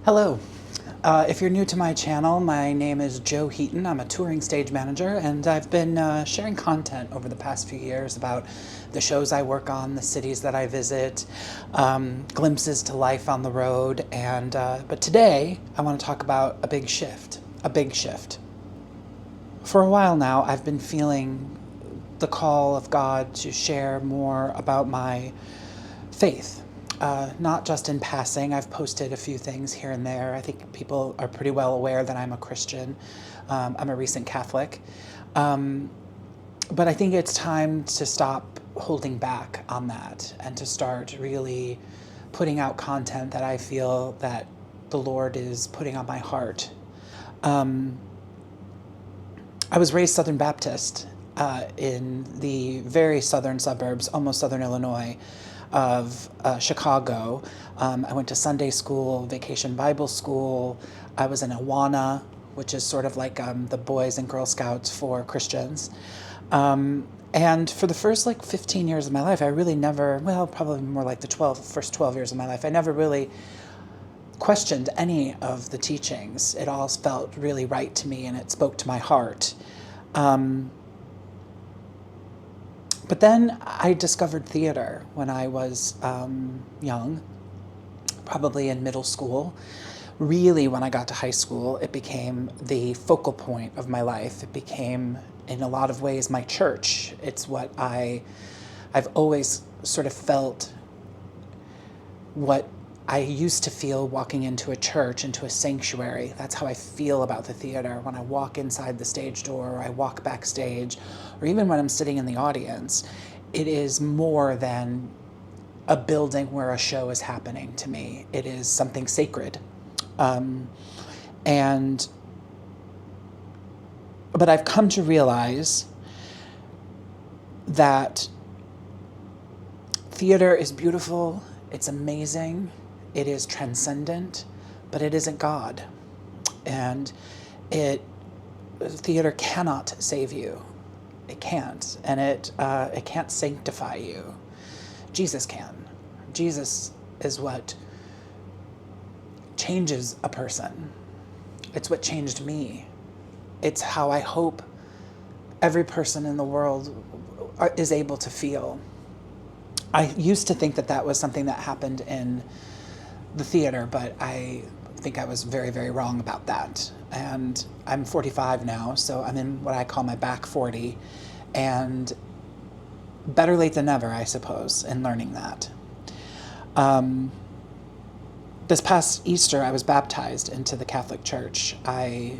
Hello. If you're new to my channel, my name is Joe Heaton. I'm a touring stage manager, and I've been sharing content over the past few years about the shows I work on, the cities that I visit, glimpses to life on the road, but today I want to talk about a big shift. A big shift. For a while now, I've been feeling the call of God to share more about my faith. Not just in passing. I've posted a few things here and there. I think people are pretty well aware that I'm a Christian. I'm a recent Catholic. But I think it's time to stop holding back on that and to start really putting out content that I feel that the Lord is putting on my heart. I was raised Southern Baptist in the very southern suburbs, almost southern Illinois, of Chicago. I went to Sunday school, Vacation Bible School. I was in Awana, which is sort of like the Boys and Girl Scouts for Christians. And for the first 15 years of my life, I really never, well, probably more like the first 12 years of my life, I never really questioned any of the teachings. It all felt really right to me and it spoke to my heart. But then I discovered theater when I was young, probably in middle school. Really, when I got to high school, it became the focal point of my life. It became, in a lot of ways, my church. It's what I've always sort of felt what I used to feel walking into a church, into a sanctuary. That's how I feel about the theater. When I walk inside the stage door, or I walk backstage, or even when I'm sitting in the audience, it is more than a building where a show is happening to me. It is something sacred. But I've come to realize that theater is beautiful, it's amazing, it is transcendent, but it isn't God. And theater cannot save you. It can't. And it can't sanctify you. Jesus can. Jesus is what changes a person. It's what changed me. It's how I hope every person in the world is able to feel. I used to think that that was something that happened in the theater, but I think I was very, very wrong about that. And I'm 45 now, so I'm in what I call my back 40, and better late than never, I suppose, in learning that. This past Easter, I was baptized into the Catholic Church. I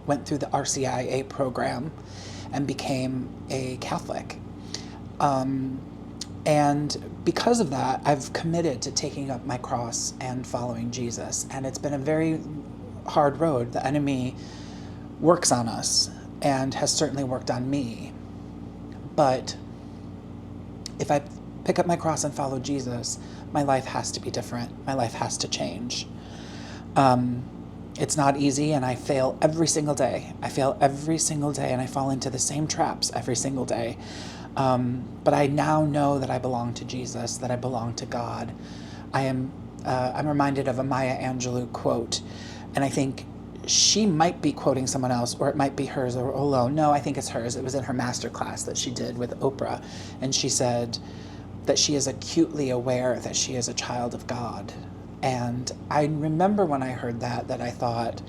went through the RCIA program and became a Catholic. And because of that, I've committed to taking up my cross and following Jesus. And it's been a very hard road. The enemy works on us and has certainly worked on me. But if I pick up my cross and follow Jesus, my life has to be different. My life has to change. It's not easy, and I fail every single day. I fail every single day, and I fall into the same traps every single day. But I now know that I belong to Jesus, that I belong to God. I'm reminded of a Maya Angelou quote, and I think she might be quoting someone else, or it might be hers alone. No, I think it's hers. It was in her master class that she did with Oprah, and she said that she is acutely aware that she is a child of God. And I remember when I heard that I thought,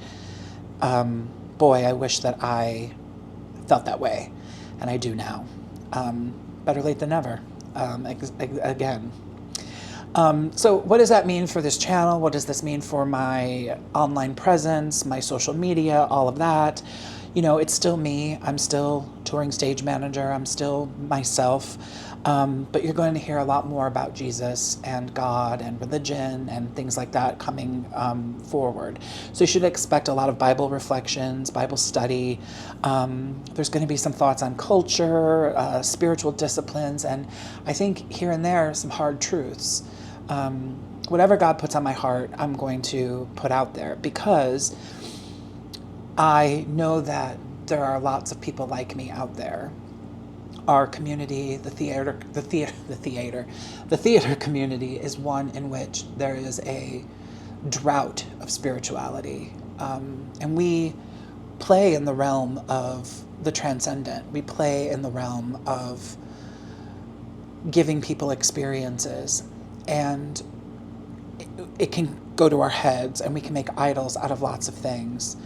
boy, I wish that I felt that way, and I do now. Better late than never, again. So what does that mean for this channel? What does this mean for my online presence, my social media, all of that? You know, it's still me. I'm still touring stage manager. I'm still myself. But you're going to hear a lot more about Jesus and God and religion and things like that coming forward. So you should expect a lot of Bible reflections, Bible study. There's going to be some thoughts on culture, spiritual disciplines, and I think here and there some hard truths. Whatever God puts on my heart, I'm going to put out there, because I know that there are lots of people like me out there. Our community, the theater community is one in which there is a drought of spirituality. And we play in the realm of the transcendent. We play in the realm of giving people experiences. And it can go to our heads, and we can make idols out of lots of things.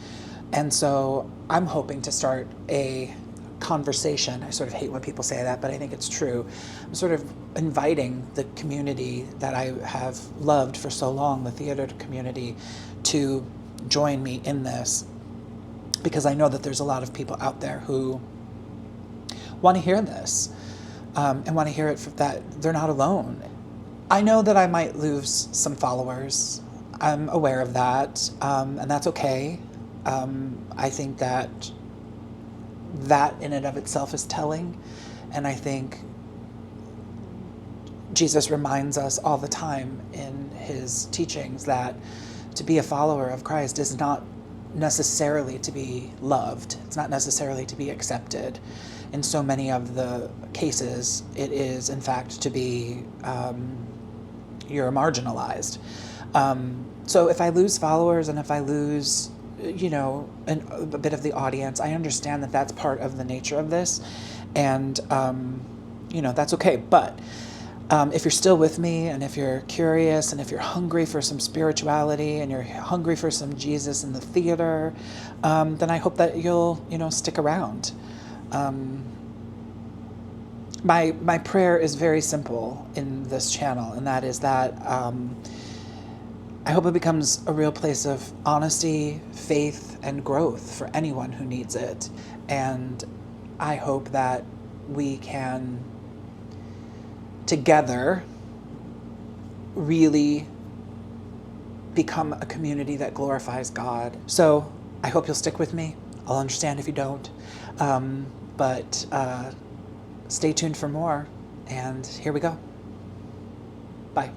And so I'm hoping to start a conversation. I sort of hate when people say that, but I think it's true. I'm sort of inviting the community that I have loved for so long, the theater community, to join me in this, because I know that there's a lot of people out there who want to hear this, and want to hear it that they're not alone. I know that I might lose some followers. I'm aware of that, and that's okay. I think that in and of itself is telling, and I think Jesus reminds us all the time in his teachings that to be a follower of Christ is not necessarily to be loved. It's not necessarily to be accepted. In so many of the cases, it is, in fact, to be, you're marginalized. So if I lose followers and if I lose, a bit of the audience, I understand that that's part of the nature of this. And, that's okay. But if you're still with me, and if you're curious, and if you're hungry for some spirituality, and you're hungry for some Jesus in the theater, then I hope that you'll, stick around. My prayer is very simple in this channel, and that is that I hope it becomes a real place of honesty, faith, and growth for anyone who needs it. And I hope that we can together really become a community that glorifies God. So I hope you'll stick with me. I'll understand if you don't. But stay tuned for more. And here we go. Bye.